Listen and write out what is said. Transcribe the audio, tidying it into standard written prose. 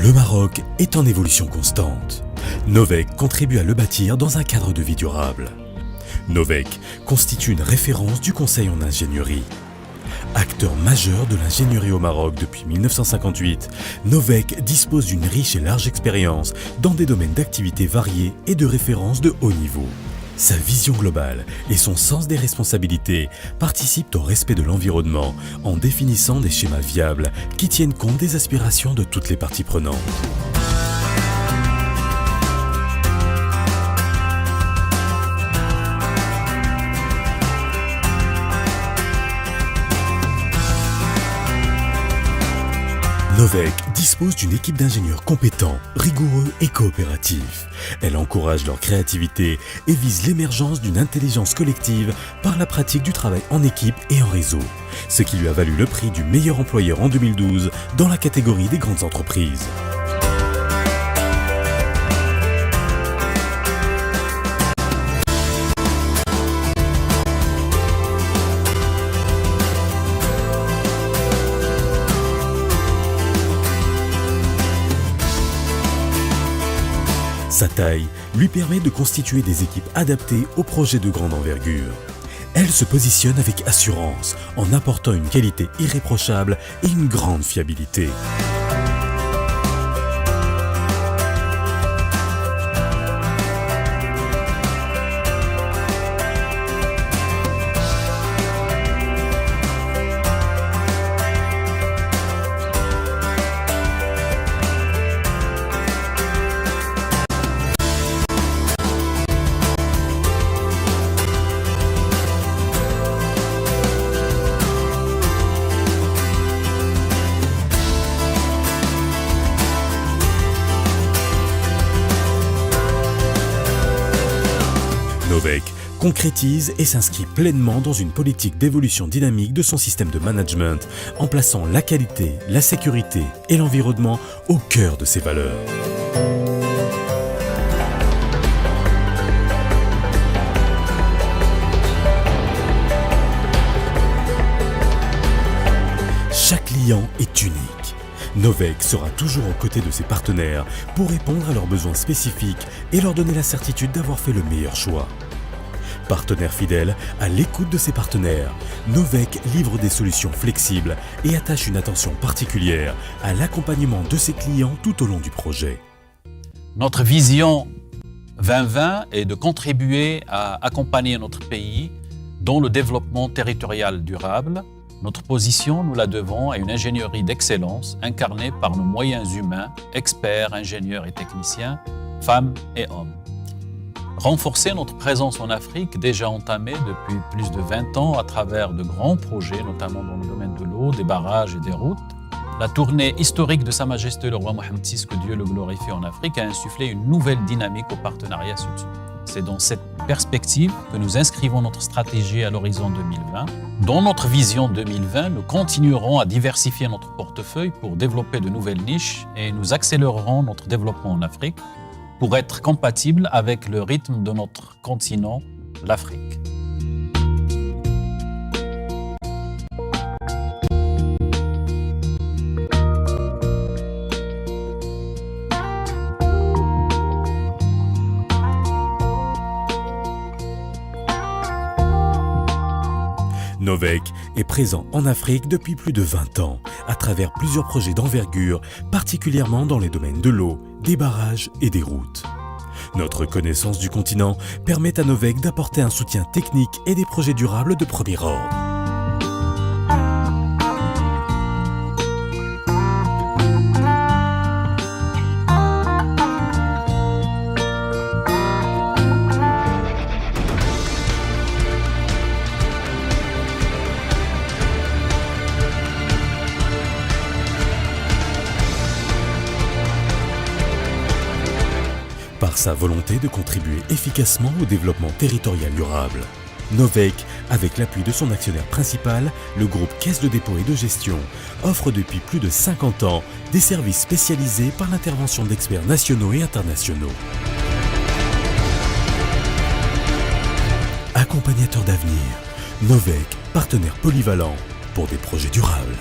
Le Maroc est en évolution constante. Novec contribue à le bâtir dans un cadre de vie durable. Novec constitue une référence du conseil en ingénierie. Acteur majeur de l'ingénierie au Maroc depuis 1958, Novec dispose d'une riche et large expérience dans des domaines d'activité variés et de référence de haut niveau. Sa vision globale et son sens des responsabilités participent au respect de l'environnement en définissant des schémas viables qui tiennent compte des aspirations de toutes les parties prenantes. Novec dispose d'une équipe d'ingénieurs compétents, rigoureux et coopératifs. Elle encourage leur créativité et vise l'émergence d'une intelligence collective par la pratique du travail en équipe et en réseau, ce qui lui a valu le prix du meilleur employeur en 2012 dans la catégorie des grandes entreprises. Sa taille lui permet de constituer des équipes adaptées aux projets de grande envergure. Elle se positionne avec assurance en apportant une qualité irréprochable et une grande fiabilité. Novec concrétise et s'inscrit pleinement dans une politique d'évolution dynamique de son système de management en plaçant la qualité, la sécurité et l'environnement au cœur de ses valeurs. Chaque client est unique. Novec sera toujours aux côtés de ses partenaires pour répondre à leurs besoins spécifiques et leur donner la certitude d'avoir fait le meilleur choix. Partenaire fidèle, à l'écoute de ses partenaires, Novec livre des solutions flexibles et attache une attention particulière à l'accompagnement de ses clients tout au long du projet. Notre vision 2020 est de contribuer à accompagner notre pays dans le développement territorial durable. Notre position, nous la devons à une ingénierie d'excellence incarnée par nos moyens humains, experts, ingénieurs et techniciens, femmes et hommes. Renforcer notre présence en Afrique, déjà entamée depuis plus de 20 ans à travers de grands projets, notamment dans le domaine de l'eau, des barrages et des routes. La tournée historique de Sa Majesté le roi Mohammed VI, que Dieu le glorifie en Afrique, a insufflé une nouvelle dynamique au partenariat sud-sud. C'est dans cette perspective que nous inscrivons notre stratégie à l'horizon 2020. Dans notre vision 2020, nous continuerons à diversifier notre portefeuille pour développer de nouvelles niches et nous accélérerons notre développement en Afrique pour être compatible avec le rythme de notre continent, l'Afrique. Novec est présent en Afrique depuis plus de 20 ans, à travers plusieurs projets d'envergure, particulièrement dans les domaines de l'eau, des barrages et des routes. Notre connaissance du continent permet à Novec d'apporter un soutien technique et des projets durables de premier ordre. Par sa volonté de contribuer efficacement au développement territorial durable, Novec, avec l'appui de son actionnaire principal, le groupe Caisse de dépôt et de gestion, offre depuis plus de 50 ans des services spécialisés par l'intervention d'experts nationaux et internationaux. Accompagnateur d'avenir, Novec, partenaire polyvalent pour des projets durables.